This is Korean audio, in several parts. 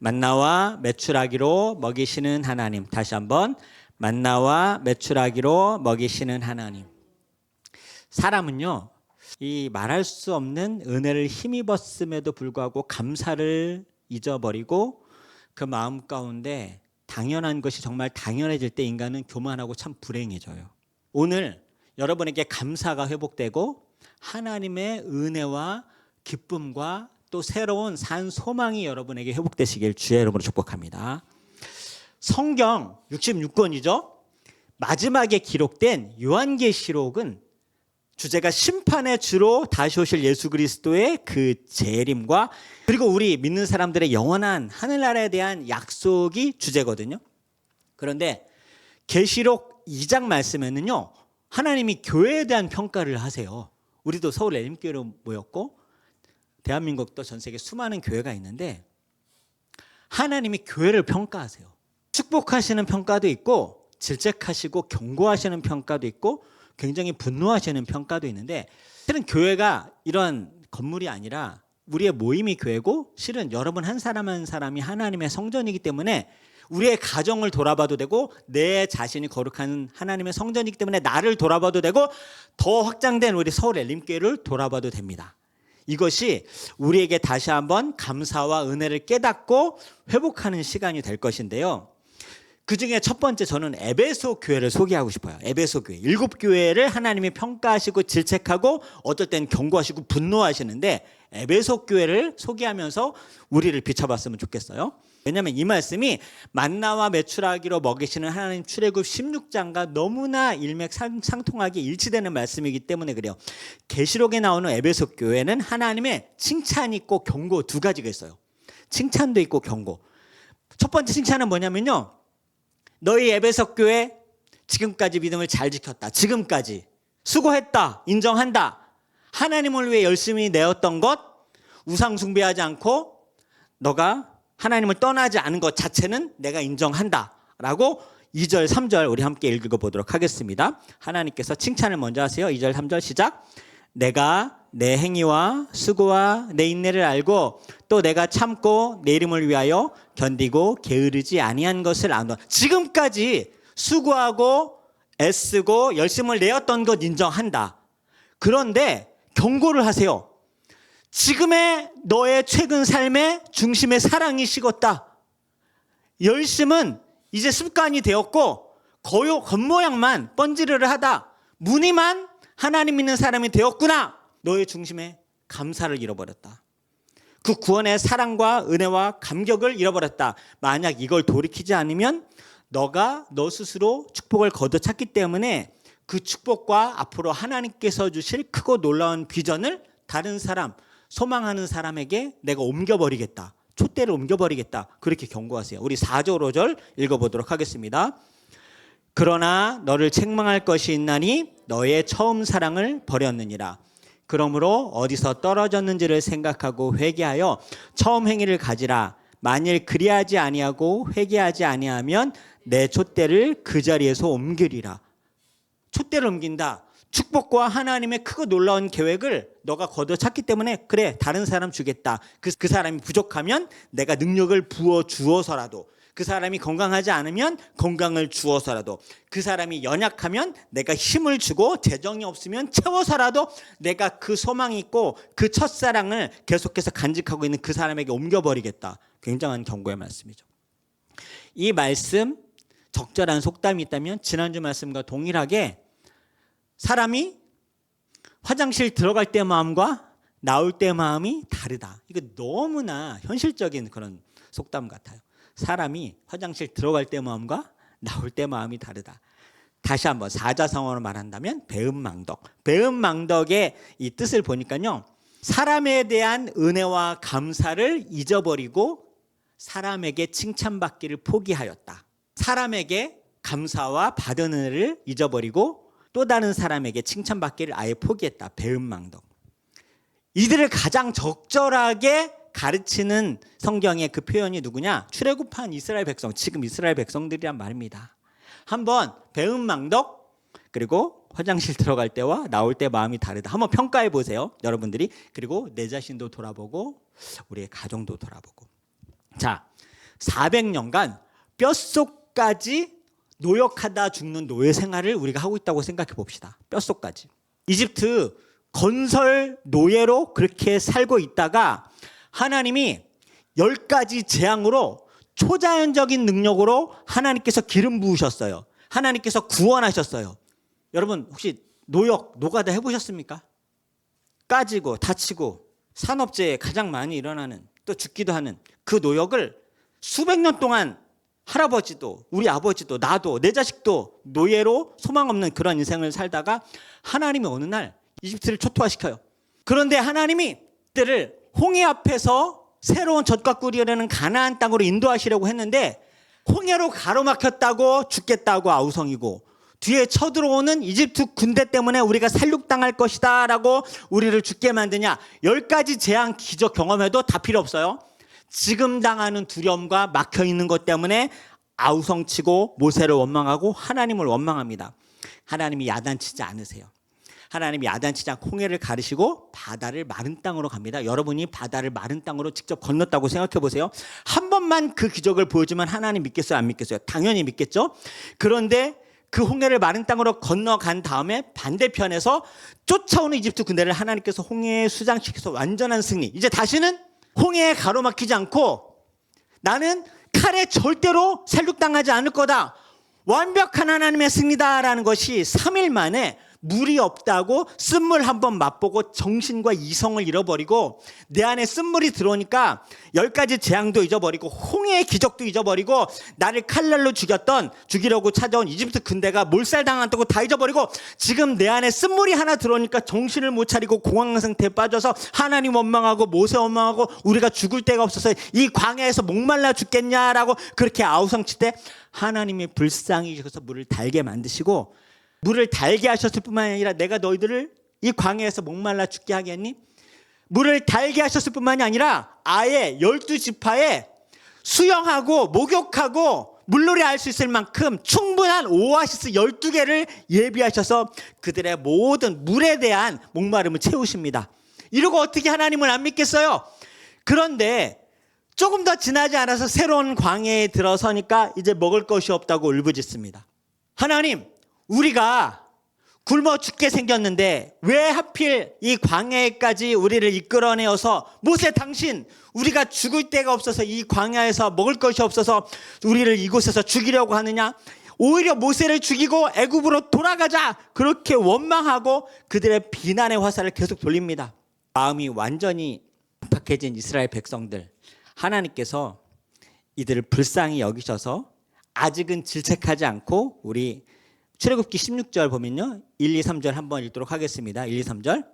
만나와 메추라기로 먹이시는 하나님. 다시 한번 만나와 메추라기로 먹이시는 하나님. 사람은요, 이 말할 수 없는 은혜를 힘입었음에도 불구하고 감사를 잊어버리고 그 마음 가운데 당연한 것이 정말 당연해질 때 인간은 교만하고 참 불행해져요. 오늘 여러분에게 감사가 회복되고 하나님의 은혜와 기쁨과 또 새로운 산 소망이 여러분에게 회복되시길 주의 이름으로 축복합니다. 성경 66권이죠. 마지막에 기록된 요한계시록은 주제가 심판의 주로 다시 오실 예수 그리스도의 그 재림과 그리고 우리 믿는 사람들의 영원한 하늘나라에 대한 약속이 주제거든요. 그런데 계시록 2장 말씀에는요, 하나님이 교회에 대한 평가를 하세요. 우리도 서울 에림교회로 모였고 대한민국도 전 세계 수많은 교회가 있는데 하나님이 교회를 평가하세요. 축복하시는 평가도 있고 질책하시고 경고하시는 평가도 있고 굉장히 분노하시는 평가도 있는데, 실은 교회가 이런 건물이 아니라 우리의 모임이 교회고 실은 여러분 한 사람 한 사람이 하나님의 성전이기 때문에 우리의 가정을 돌아봐도 되고 내 자신이 거룩한 하나님의 성전이기 때문에 나를 돌아봐도 되고 더 확장된 우리 서울 엘림교회를 돌아봐도 됩니다. 이것이 우리에게 다시 한번 감사와 은혜를 깨닫고 회복하는 시간이 될 것인데요. 그중에 첫 번째 저는 에베소 교회를 소개하고 싶어요. 에베소 교회. 7교회를 하나님이 평가하시고 질책하고 어떨 땐 경고하시고 분노하시는데 에베소 교회를 소개하면서 우리를 비춰봤으면 좋겠어요. 왜냐하면 이 말씀이 만나와 메추라기로 먹이시는 하나님 출애굽 16장과 너무나 일맥상통하게 일치되는 말씀이기 때문에 그래요. 계시록에 나오는 에베소 교회는 하나님의 칭찬이 있고 경고 두 가지가 있어요. 칭찬도 있고 경고. 첫 번째 칭찬은 뭐냐면요, 너희 에베소 교회 지금까지 믿음을 잘 지켰다. 지금까지 수고했다. 인정한다. 하나님을 위해 열심히 내었던 것, 우상 숭배하지 않고 너가 하나님을 떠나지 않은 것 자체는 내가 인정한다 라고 2절 3절 우리 함께 읽어보도록 하겠습니다. 하나님께서 칭찬을 먼저 하세요. 2절 3절 시작. 내가 내 행위와 수고와 내 인내를 알고 또 내가 참고 내 이름을 위하여 견디고 게으르지 아니한 것을 아노라. 지금까지 수고하고 애쓰고 열심을 내었던 것 인정한다. 그런데 경고를 하세요. 지금의 너의 최근 삶의 중심에 사랑이 식었다. 열심은 이제 습관이 되었고 겉모양만 번지르르 하다. 무늬만 하나님 믿는 사람이 되었구나. 너의 중심에 감사를 잃어버렸다. 그 구원의 사랑과 은혜와 감격을 잃어버렸다. 만약 이걸 돌이키지 않으면 너가 너 스스로 축복을 걷어찼기 때문에 그 축복과 앞으로 하나님께서 주실 크고 놀라운 비전을 다른 사람, 소망하는 사람에게 내가 옮겨버리겠다. 촛대를 옮겨버리겠다. 그렇게 경고하세요. 우리 4절 5절 읽어보도록 하겠습니다. 그러나 너를 책망할 것이 있나니 너의 처음 사랑을 버렸느니라. 그러므로 어디서 떨어졌는지를 생각하고 회개하여 처음 행위를 가지라. 만일 그리하지 아니하고 회개하지 아니하면 내 촛대를 그 자리에서 옮기리라. 촛대를 옮긴다. 축복과 하나님의 크고 놀라운 계획을 너가 걷어찼기 때문에 그래, 다른 사람 주겠다. 그 사람이 부족하면 내가 능력을 부어 주어서라도, 그 사람이 건강하지 않으면 건강을 주어서라도, 그 사람이 연약하면 내가 힘을 주고 재정이 없으면 채워서라도 내가 그 소망이 있고 그 첫사랑을 계속해서 간직하고 있는 그 사람에게 옮겨버리겠다. 굉장한 경고의 말씀이죠. 이 말씀 적절한 속담이 있다면 지난주 말씀과 동일하게 사람이 화장실 들어갈 때 마음과 나올 때 마음이 다르다. 이거 너무나 현실적인 그런 속담 같아요. 사람이 화장실 들어갈 때 마음과 나올 때 마음이 다르다. 다시 한번 사자성어로 말한다면 배은망덕. 배은망덕의 이 뜻을 보니까요, 사람에 대한 은혜와 감사를 잊어버리고 사람에게 칭찬받기를 포기하였다. 사람에게 감사와 받은 은혜를 잊어버리고 또 다른 사람에게 칭찬받기를 아예 포기했다. 배은망덕. 이들을 가장 적절하게 가르치는 성경의 그 표현이 누구냐? 출애굽한 이스라엘 백성, 지금 이스라엘 백성들이란 말입니다. 한번 배은망덕, 그리고 화장실 들어갈 때와 나올 때 마음이 다르다. 한번 평가해 보세요, 여러분들이. 그리고 내 자신도 돌아보고 우리의 가정도 돌아보고. 자, 400년간 뼛속까지 노역하다 죽는 노예 생활을 우리가 하고 있다고 생각해 봅시다. 뼛속까지. 이집트 건설 노예로 그렇게 살고 있다가 하나님이 10가지 재앙으로 초자연적인 능력으로 하나님께서 기름 부으셨어요. 하나님께서 구원하셨어요. 여러분 혹시 노역, 노가다 해보셨습니까? 까지고 다치고 산업재해 가장 많이 일어나는 또 죽기도 하는 그 노역을 수백 년 동안 할아버지도 우리 아버지도 나도 내 자식도 노예로 소망 없는 그런 인생을 살다가 하나님이 어느 날 이집트를 초토화시켜요. 그런데 하나님이 그들을 홍해 앞에서 새로운 젖과 꿀이 흐르는 가나안 땅으로 인도하시려고 했는데 홍해로 가로막혔다고 죽겠다고 아우성이고 뒤에 쳐들어오는 이집트 군대 때문에 우리가 살육당할 것이다 라고 우리를 죽게 만드냐. 10가지 재앙 기적 경험해도 다 필요 없어요. 지금 당하는 두려움과 막혀있는 것 때문에 아우성치고 모세를 원망하고 하나님을 원망합니다. 하나님이 야단치지 않으세요. 하나님이 야단치지 않고 홍해를 가르시고 바다를 마른 땅으로 갑니다. 여러분이 바다를 마른 땅으로 직접 건넜다고 생각해 보세요. 한 번만 그 기적을 보여주면 하나님 믿겠어요? 안 믿겠어요? 당연히 믿겠죠. 그런데 그 홍해를 마른 땅으로 건너간 다음에 반대편에서 쫓아오는 이집트 군대를 하나님께서 홍해에 수장시켜서 완전한 승리. 이제 다시는 홍해에 가로막히지 않고 나는 칼에 절대로 살육당하지 않을 거다. 완벽한 하나님의 승리다라는 것이 3일 만에 물이 없다고 쓴물 한번 맛보고 정신과 이성을 잃어버리고 내 안에 쓴물이 들어오니까 10가지 재앙도 잊어버리고 홍해의 기적도 잊어버리고 나를 칼날로 죽이려고 찾아온 이집트 군대가 몰살당한다고 다 잊어버리고 지금 내 안에 쓴물이 하나 들어오니까 정신을 못 차리고 공황 상태에 빠져서 하나님 원망하고 모세 원망하고 우리가 죽을 데가 없어서 이 광야에서 목말라 죽겠냐라고 그렇게 아우성칠 때 하나님이 불쌍히 여기서 물을 달게 만드시고 물을 달게 하셨을 뿐만 아니라 내가 너희들을 이 광야에서 목말라 죽게 하겠니? 물을 달게 하셨을 뿐만이 아니라 아예 12지파에 수영하고 목욕하고 물놀이 할 수 있을 만큼 충분한 오아시스 12개를 예비하셔서 그들의 모든 물에 대한 목마름을 채우십니다. 이러고 어떻게 하나님을 안 믿겠어요? 그런데 조금 더 지나지 않아서 새로운 광야에 들어서니까 이제 먹을 것이 없다고 울부짖습니다. 하나님, 우리가 굶어 죽게 생겼는데 왜 하필 이 광야에까지 우리를 이끌어내어서 모세 당신 우리가 죽을 데가 없어서 이 광야에서 먹을 것이 없어서 우리를 이곳에서 죽이려고 하느냐? 오히려 모세를 죽이고 애굽으로 돌아가자 그렇게 원망하고 그들의 비난의 화살을 계속 돌립니다. 마음이 완전히 박해진 이스라엘 백성들 하나님께서 이들을 불쌍히 여기셔서 아직은 질책하지 않고 우리 출애굽기 16절 보면요 1, 2, 3절 한번 읽도록 하겠습니다. 1, 2, 3절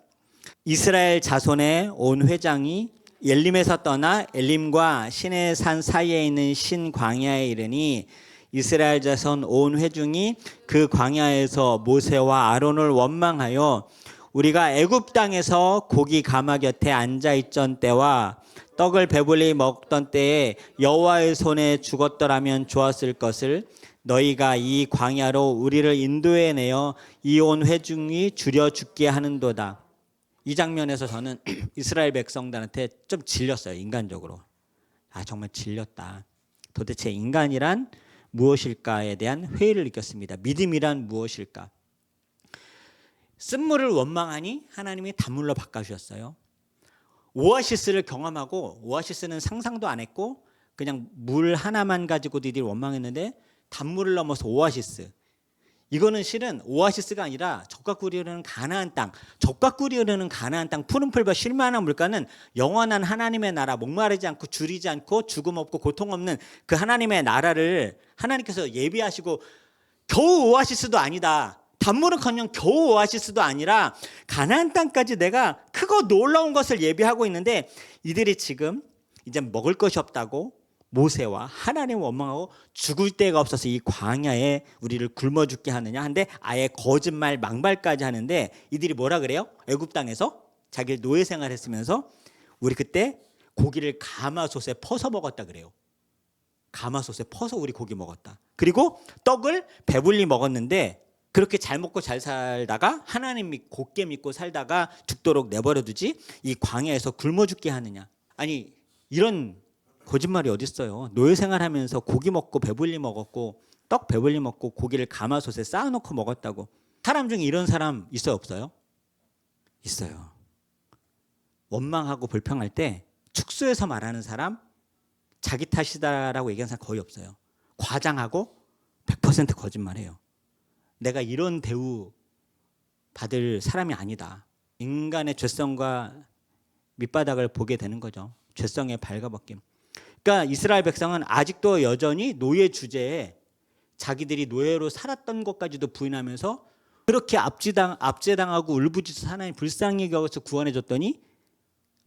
이스라엘 자손의 온 회장이 엘림에서 떠나 엘림과 시내 산 사이에 있는 신 광야에 이르니 이스라엘 자손 온 회중이 그 광야에서 모세와 아론을 원망하여 우리가 애굽 땅에서 고기 가마 곁에 앉아 있던 때와 떡을 배불리 먹던 때에 여호와의 손에 죽었더라면 좋았을 것을 너희가 이 광야로 우리를 인도해내어 이 온 회중이 줄여 죽게 하는도다. 이 장면에서 저는 이스라엘 백성들한테 좀 질렸어요. 인간적으로. 정말 질렸다. 도대체 인간이란 무엇일까에 대한 회의를 느꼈습니다. 믿음이란 무엇일까? 쓴물을 원망하니 하나님이 단물로 바꿔주셨어요. 오아시스를 경험하고 오아시스는 상상도 안 했고 그냥 물 하나만 가지고도 이들이 원망했는데 단물을 넘어서 오아시스. 이거는 실은 오아시스가 아니라 젖과 꿀이 흐르는 가나안 땅. 젖과 꿀이 흐르는 가나안 땅 푸른 풀과 쉴만한 물가는 영원한 하나님의 나라, 목마르지 않고 줄이지 않고 죽음 없고 고통 없는 그 하나님의 나라를 하나님께서 예비하시고 겨우 오아시스도 아니다. 단물은커녕 겨우 오아시스도 아니라 가나안 땅까지 내가 크고 놀라운 것을 예비하고 있는데 이들이 지금 이제 먹을 것이 없다고 모세와 하나님을 원망하고 죽을 데가 없어서 이 광야에 우리를 굶어 죽게 하느냐 한데 아예 거짓말 망발까지 하는데 이들이 뭐라 그래요? 애굽 땅에서 자기 노예 생활했으면서 우리 그때 고기를 가마솥에 퍼서 먹었다 그래요. 가마솥에 퍼서 우리 고기 먹었다. 그리고 떡을 배불리 먹었는데 그렇게 잘 먹고 잘 살다가 하나님 곧게 믿고 살다가 죽도록 내버려 두지 이 광야에서 굶어 죽게 하느냐. 아니 이런 거짓말이 어디 있어요? 노예 생활하면서 고기 먹고 배불리 먹었고 떡 배불리 먹고 고기를 가마솥에 쌓아놓고 먹었다고. 사람 중에 이런 사람 있어요, 없어요? 있어요. 원망하고 불평할 때 축소해서 말하는 사람, 자기 탓이다라고 얘기하는 사람 거의 없어요. 과장하고 100% 거짓말해요. 내가 이런 대우 받을 사람이 아니다. 인간의 죄성과 밑바닥을 보게 되는 거죠. 죄성의 발가벗김. 그러니까 이스라엘 백성은 아직도 여전히 노예 주제에 자기들이 노예로 살았던 것까지도 부인하면서 그렇게 압제당하고 울부짖어서 하나님 불쌍히 여겨서 구원해 줬더니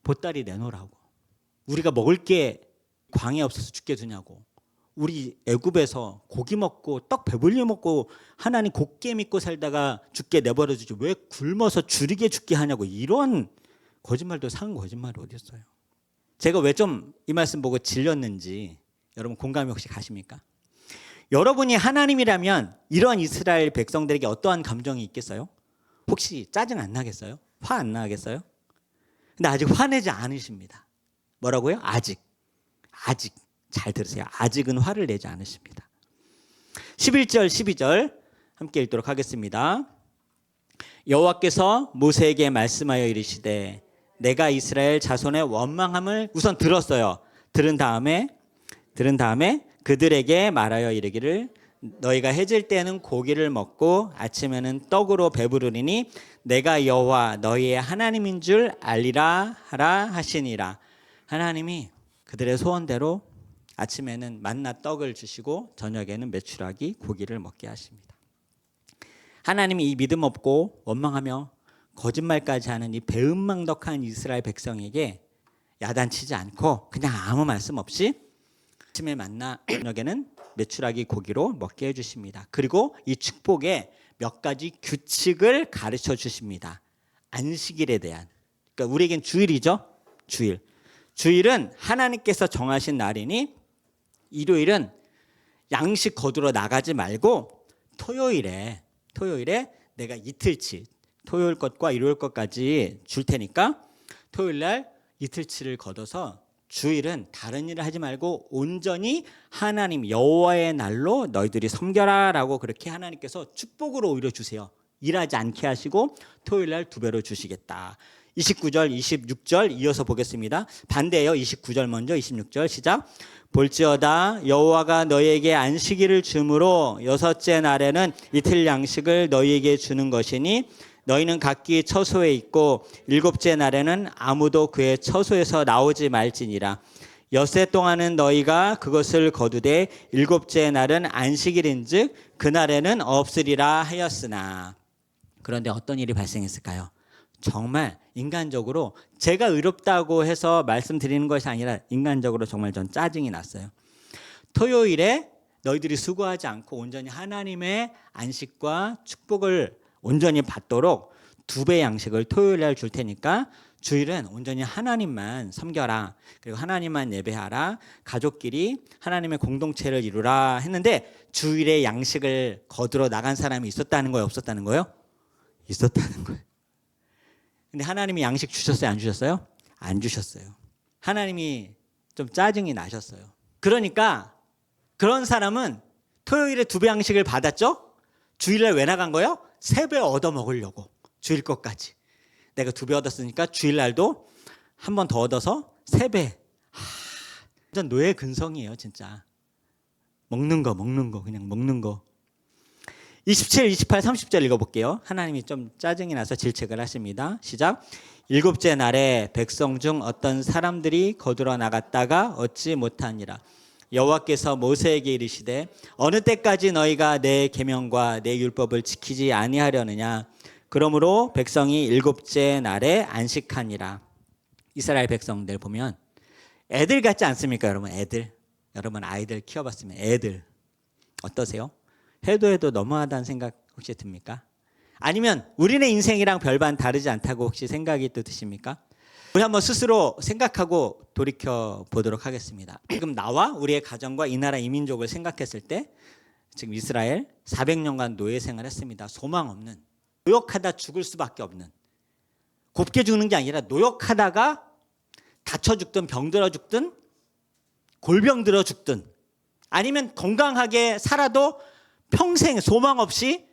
보따리 내놓으라고. 우리가 먹을 게 광에 없어서 죽게 두냐고. 우리 애굽에서 고기 먹고 떡 배불리 먹고 하나님 곱게 믿고 살다가 죽게 내버려 주지 왜 굶어서 줄이게 죽게 하냐고. 이런 거짓말도 상은 거짓말이 어디 있어요. 제가 왜 좀 이 말씀 보고 질렸는지 여러분 공감이 혹시 가십니까? 여러분이 하나님이라면 이러한 이스라엘 백성들에게 어떠한 감정이 있겠어요? 혹시 짜증 안 나겠어요? 화 안 나겠어요? 근데 아직 화내지 않으십니다. 뭐라고요? 아직 잘 들으세요. 아직은 화를 내지 않으십니다. 11절 12절 함께 읽도록 하겠습니다. 여호와께서 모세에게 말씀하여 이르시되 내가 이스라엘 자손의 원망함을 우선 들었어요. 들은 다음에 그들에게 말하여 이르기를 너희가 해질 때는 고기를 먹고 아침에는 떡으로 배부르리니 내가 여호와 너희의 하나님인 줄 알리라 하라 하시니라. 하나님이 그들의 소원대로 아침에는 만나 떡을 주시고 저녁에는 메추라기 고기를 먹게 하십니다. 하나님이 이 믿음 없고 원망하며 거짓말까지 하는 이 배은망덕한 이스라엘 백성에게 야단치지 않고 그냥 아무 말씀 없이 아침에 만나 저녁에는 메추라기 고기로 먹게 해주십니다. 그리고 이 축복에 몇 가지 규칙을 가르쳐 주십니다. 안식일에 대한. 그러니까 우리에겐 주일이죠. 주일은 하나님께서 정하신 날이니 일요일은 양식 거두러 나가지 말고 토요일에 내가 이틀치 토요일 것과 일요일 것까지 줄 테니까 토요일 날 이틀치를 걷어서 주일은 다른 일을 하지 말고 온전히 하나님 여호와의 날로 너희들이 섬겨라라고 그렇게 하나님께서 축복으로 오히려 주세요. 일하지 않게 하시고 토요일 날 2배로 주시겠다. 29절 26절 이어서 보겠습니다. 반대예요. 29절 먼저 26절 시작. 볼지어다 여호와가 너희에게 안식일을 주므로 6째 날에는 이틀 양식을 너희에게 주는 것이니 너희는 각기 처소에 있고 7째 날에는 아무도 그의 처소에서 나오지 말지니라. 엿새 동안은 너희가 그것을 거두되 7째 날은 안식일인즉 그날에는 없으리라 하였으나. 그런데 어떤 일이 발생했을까요? 정말 인간적으로 제가 의롭다고 해서 말씀드리는 것이 아니라 인간적으로 정말 전 짜증이 났어요. 토요일에 너희들이 수고하지 않고 온전히 하나님의 안식과 축복을 온전히 받도록 2배 양식을 토요일 날 줄 테니까 주일은 온전히 하나님만 섬겨라. 그리고 하나님만 예배하라. 가족끼리 하나님의 공동체를 이루라 했는데 주일에 양식을 거두러 나간 사람이 있었다는 거예요? 없었다는 거예요? 있었다는 거예요. 근데 하나님이 양식 주셨어요? 안 주셨어요? 안 주셨어요. 하나님이 좀 짜증이 나셨어요. 그러니까 그런 사람은 토요일에 2배 양식을 받았죠? 주일날 왜 나간 거예요? 3배 얻어 먹으려고. 주일 것까지. 내가 2배 얻었으니까 주일날도 한 번 더 얻어서 3배. 완전 노예 근성이에요, 진짜. 먹는 거, 그냥 먹는 거. 27, 28, 30절 읽어볼게요. 하나님이 좀 짜증이 나서 질책을 하십니다. 시작. 7째 날에 백성 중 어떤 사람들이 거두러 나갔다가 얻지 못하니라. 여호와께서 모세에게 이르시되 어느 때까지 너희가 내 계명과 내 율법을 지키지 아니하려느냐. 그러므로 백성이 7째 날에 안식하니라. 이스라엘 백성들 보면 애들 같지 않습니까, 여러분? 애들. 여러분 아이들 키워봤으면 애들 어떠세요? 해도 너무하다는 생각 혹시 듭니까? 아니면 우리네 인생이랑 별반 다르지 않다고 혹시 생각이 또 드십니까? 우리 한번 스스로 생각하고 돌이켜 보도록 하겠습니다. 지금 나와 우리의 가정과 이 나라 이민족을 생각했을 때 지금 이스라엘 400년간 노예 생활했습니다. 소망 없는, 노역하다 죽을 수밖에 없는, 곱게 죽는 게 아니라 노역하다가 다쳐 죽든 병들어 죽든 골병 들어 죽든 아니면 건강하게 살아도 평생 소망 없이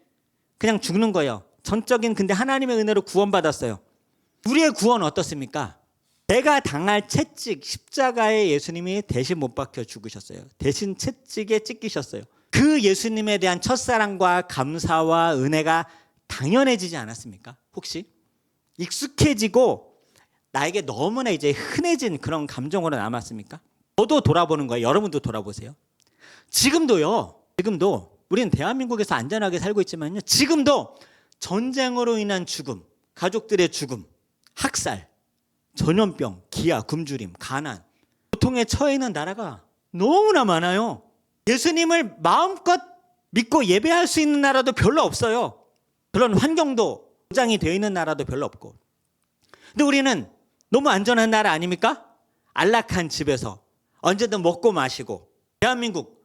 그냥 죽는 거예요. 전적인 근데 하나님의 은혜로 구원받았어요. 우리의 구원 어떻습니까? 내가 당할 채찍 십자가에 예수님이 대신 못 박혀 죽으셨어요. 대신 채찍에 찢기셨어요. 그 예수님에 대한 첫사랑과 감사와 은혜가 당연해지지 않았습니까? 혹시 익숙해지고 나에게 너무나 이제 흔해진 그런 감정으로 남았습니까? 저도 돌아보는 거예요. 여러분도 돌아보세요. 지금도 우리는 대한민국에서 안전하게 살고 있지만요, 지금도 전쟁으로 인한 죽음, 가족들의 죽음, 학살, 전염병, 기아, 굶주림, 가난, 고통에 처해 있는 나라가 너무나 많아요. 예수님을 마음껏 믿고 예배할 수 있는 나라도 별로 없어요. 그런 환경도 보장이 되어 있는 나라도 별로 없고. 근데 우리는 너무 안전한 나라 아닙니까? 안락한 집에서 언제든 먹고 마시고. 대한민국,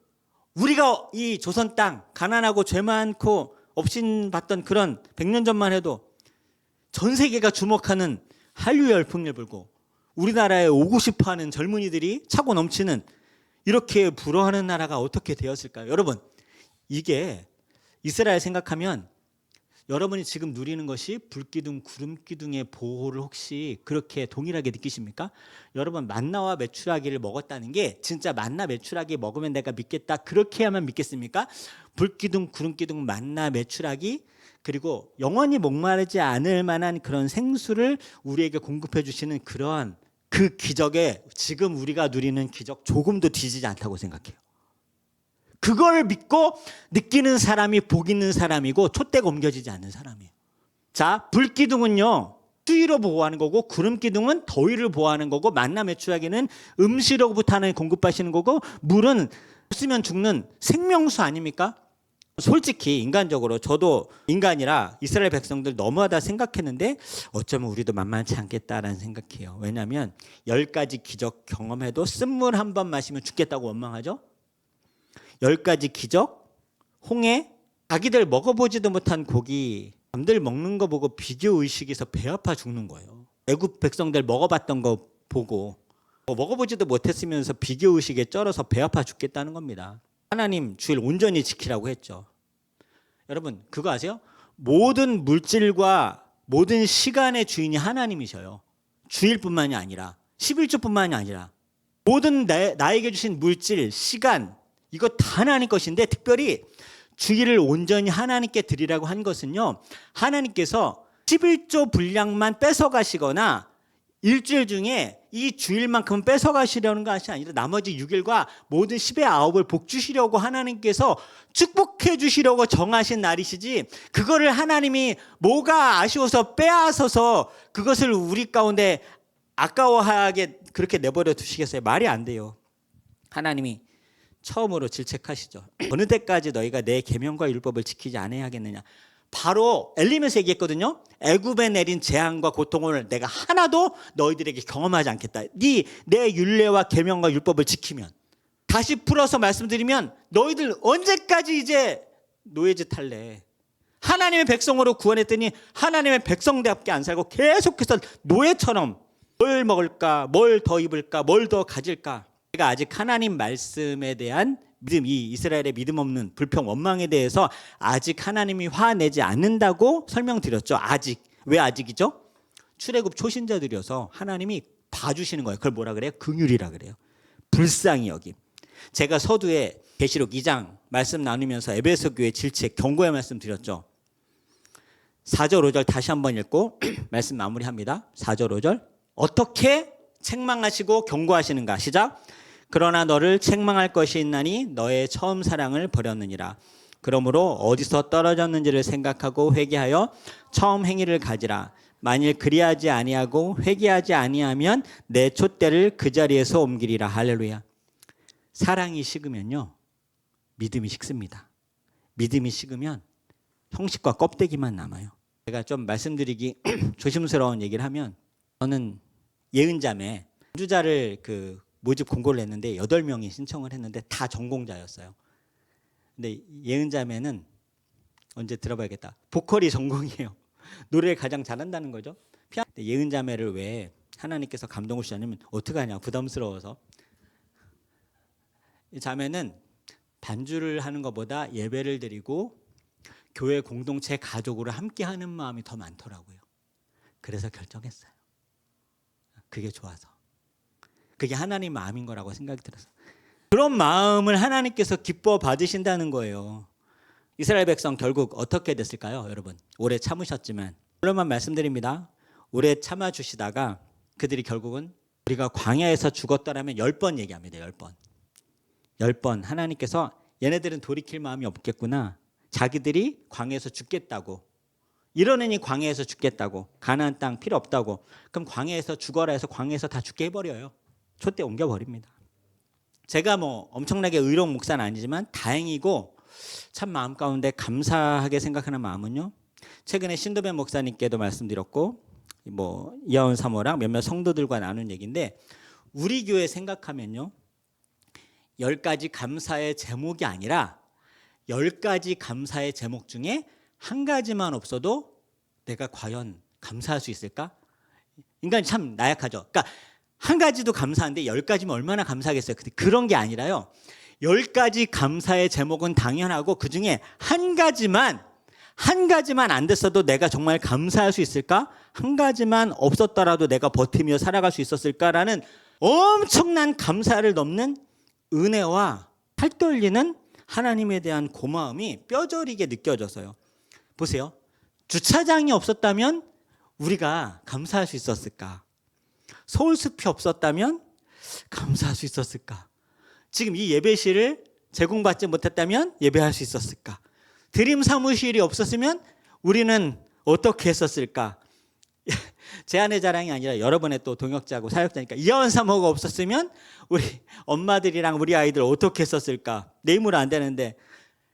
우리가 이 조선 땅 가난하고 죄 많고 업신받던 그런 100년 전만 해도 전 세계가 주목하는 한류 열풍을 불고 우리나라에 오고 싶어하는 젊은이들이 차고 넘치는 이렇게 부러워하는 나라가 어떻게 되었을까요? 여러분, 이게 이스라엘 생각하면 여러분이 지금 누리는 것이 불기둥, 구름기둥의 보호를 혹시 그렇게 동일하게 느끼십니까? 여러분, 만나와 메추라기를 먹었다는 게 진짜 만나 메추라기 먹으면 내가 믿겠다 그렇게 하면 믿겠습니까? 불기둥, 구름기둥, 만나 메추라기 그리고 영원히 목마르지 않을 만한 그런 생수를 우리에게 공급해 주시는 그러한 그 기적에 지금 우리가 누리는 기적 조금도 뒤지지 않다고 생각해요. 그걸 믿고 느끼는 사람이 복 있는 사람이고 촛대가 옮겨지지 않는 사람이에요. 자, 불기둥은요 추위로 보호하는 거고, 구름기둥은 더위를 보호하는 거고, 만나 메추라기는 음식으로부터 하나님 공급하시는 거고, 물은 없으면 죽는 생명수 아닙니까? 솔직히 인간적으로 저도 인간이라 이스라엘 백성들 너무하다 생각했는데 어쩌면 우리도 만만치 않겠다라는 생각해요. 왜냐하면 10가지 기적 경험해도 쓴물 한 번 마시면 죽겠다고 원망하죠. 10가지 기적, 홍해, 자기들 먹어보지도 못한 고기 남들 먹는 거 보고 비교의식에서 배 아파 죽는 거예요. 애굽 백성들 먹어봤던 거 보고 먹어보지도 못했으면서 비교의식에 쩔어서 배 아파 죽겠다는 겁니다. 하나님 주일 온전히 지키라고 했죠. 여러분 그거 아세요? 모든 물질과 모든 시간의 주인이 하나님이셔요. 주일뿐만이 아니라 11조뿐만이 아니라 모든 나에게 주신 물질, 시간 이거 다 하나님 것인데 특별히 주일을 온전히 하나님께 드리라고 한 것은요, 하나님께서 11조 분량만 뺏어가시거나 일주일 중에 이 주일만큼은 뺏어가시려는 것이 아니라 나머지 6일과 모든 10의 9을 복 주시려고 하나님께서 축복해 주시려고 정하신 날이시지, 그거를 하나님이 뭐가 아쉬워서 빼앗아서 그것을 우리 가운데 아까워하게 그렇게 내버려 두시겠어요? 말이 안 돼요. 하나님이 처음으로 질책하시죠. 어느 때까지 너희가 내 계명과 율법을 지키지 않아야겠느냐. 바로 엘리면서 얘기했거든요. 애굽에 내린 재앙과 고통을 내가 하나도 너희들에게 경험하지 않겠다. 내 율례와 계명과 율법을 지키면. 다시 풀어서 말씀드리면 너희들 언제까지 이제 노예짓 할래. 하나님의 백성으로 구원했더니 하나님의 백성답게 안 살고 계속해서 노예처럼 뭘 먹을까, 뭘 더 입을까, 뭘 더 가질까. 제가 아직 하나님 말씀에 대한 믿음, 이 이스라엘의 믿음 없는 불평, 원망에 대해서 아직 하나님이 화내지 않는다고 설명드렸죠. 아직. 왜 아직이죠? 출애굽 초신자들이어서 하나님이 봐주시는 거예요. 그걸 뭐라 그래요? 긍휼이라 그래요. 불쌍히 여김. 제가 서두에 계시록 2장 말씀 나누면서 에베소 교회 질책, 경고의 말씀 드렸죠. 4절 5절 다시 한번 읽고 말씀 마무리합니다. 4절 5절. 어떻게 책망하시고 경고하시는가? 시작. 그러나 너를 책망할 것이 있나니 너의 처음 사랑을 버렸느니라. 그러므로 어디서 떨어졌는지를 생각하고 회개하여 처음 행위를 가지라. 만일 그리하지 아니하고 회개하지 아니하면 내 촛대를 그 자리에서 옮기리라. 할렐루야. 사랑이 식으면요 믿음이 식습니다. 믿음이 식으면 형식과 껍데기만 남아요. 제가 좀 말씀드리기 조심스러운 얘기를 하면, 저는 예은자매 주자를 모집 공고를 했는데 8명이 신청을 했는데 다 전공자였어요. 근데 예은자매는 언제 들어봐야겠다. 보컬이 전공이에요. 노래를 가장 잘한다는 거죠. 예은자매를 왜 하나님께서 감동을 주시냐면 어떡하냐, 부담스러워서. 이 자매는 반주를 하는 것보다 예배를 드리고 교회 공동체 가족으로 함께하는 마음이 더 많더라고요. 그래서 결정했어요. 그게 좋아서. 그게 하나님 마음인 거라고 생각이 들어서. 그런 마음을 하나님께서 기뻐 받으신다는 거예요. 이스라엘 백성 결국 어떻게 됐을까요, 여러분? 오래 참으셨지만. 물론만 말씀드립니다. 오래 참아주시다가 그들이 결국은 우리가 광야에서 죽었더라면 10번 얘기합니다. 10번. 10번 하나님께서 얘네들은 돌이킬 마음이 없겠구나. 자기들이 광야에서 죽겠다고. 이러느니 광야에서 죽겠다고. 가나안 땅 필요 없다고. 그럼 광야에서 죽어라 해서 광야에서 다 죽게 해버려요. 촛대 옮겨버립니다. 제가 뭐 엄청나게 의로운 목사는 아니지만 다행이고 참 마음 가운데 감사하게 생각하는 마음은요. 최근에 신도변 목사님께도 말씀드렸고 뭐 이하원 사모랑 몇몇 성도들과 나눈 얘기인데 우리 교회 생각하면요. 10가지 감사의 제목이 아니라 10가지 감사의 제목 중에 한 가지만 없어도 내가 과연 감사할 수 있을까? 인간이 참 나약하죠. 그러니까 한 가지도 감사한데 10가지면 얼마나 감사하겠어요. 근데 그런 게 아니라요. 10가지 감사의 제목은 당연하고 그중에 한 가지만 안 됐어도 내가 정말 감사할 수 있을까? 한 가지만 없었더라도 내가 버티며 살아갈 수 있었을까라는 엄청난 감사를 넘는 은혜와 팔떨리는 하나님에 대한 고마움이 뼈저리게 느껴져서요. 보세요. 주차장이 없었다면 우리가 감사할 수 있었을까? 서울숲이 없었다면 감사할 수 있었을까? 지금 이 예배실을 제공받지 못했다면 예배할 수 있었을까? 드림 사무실이 없었으면 우리는 어떻게 했었을까? 제 아내 자랑이 아니라 여러분의 또 동역자고 사역자니까 이하원 사모가 없었으면 우리 엄마들이랑 우리 아이들 어떻게 했었을까? 내 힘으로 안 되는데.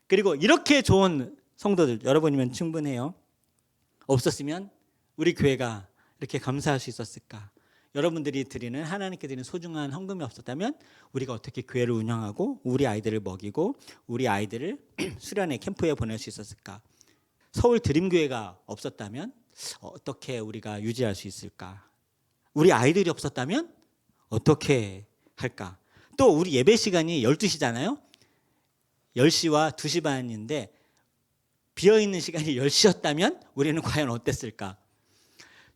그리고 이렇게 좋은 성도들 여러분이면 충분해요. 없었으면 우리 교회가 이렇게 감사할 수 있었을까? 여러분들이 드리는 하나님께 드리는 소중한 헌금이 없었다면 우리가 어떻게 교회를 운영하고 우리 아이들을 먹이고 우리 아이들을 수련회 캠프에 보낼 수 있었을까? 서울 드림교회가 없었다면 어떻게 우리가 유지할 수 있을까? 우리 아이들이 없었다면 어떻게 할까? 또 우리 예배 시간이 12시잖아요. 10시와 2시 반인데 비어있는 시간이 10시였다면 우리는 과연 어땠을까?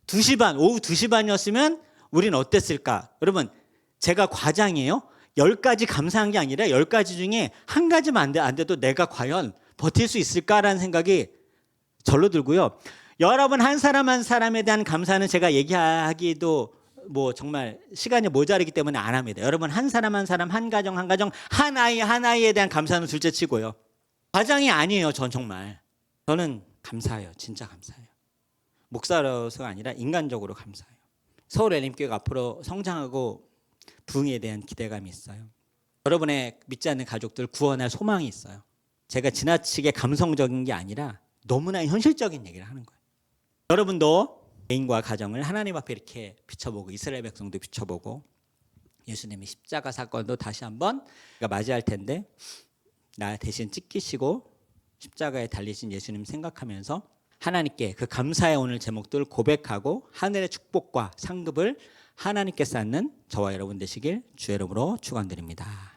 2시 반, 오후 2시 반이었으면 우리는 어땠을까? 여러분, 제가 과장이에요. 10가지 감사한 게 아니라 10가지 중에 한 가지만 안 돼도 내가 과연 버틸 수 있을까라는 생각이 절로 들고요. 여러분 한 사람 한 사람에 대한 감사는 제가 얘기하기도 뭐 정말 시간이 모자르기 때문에 안 합니다. 여러분 한 사람 한 사람, 한 가정 한 가정, 한 아이 한 아이에 대한 감사는 둘째 치고요. 과장이 아니에요. 전 정말. 저는 감사해요. 진짜 감사해요. 목사로서가 아니라 인간적으로 감사해요. 서울 엘림교회가 앞으로 성장하고 부흥에 대한 기대감이 있어요. 여러분의 믿지 않는 가족들 구원할 소망이 있어요. 제가 지나치게 감성적인 게 아니라 너무나 현실적인 얘기를 하는 거예요. 여러분도 개인과 가정을 하나님 앞에 이렇게 비춰보고 이스라엘 백성도 비춰보고 예수님의 십자가 사건도 다시 한번 맞이할 텐데 나 대신 찢기시고 십자가에 달리신 예수님 생각하면서 하나님께 그 감사의 오늘 제목들 고백하고 하늘의 축복과 상급을 하나님께 쌓는 저와 여러분 되시길 주의 이름으로 축원드립니다.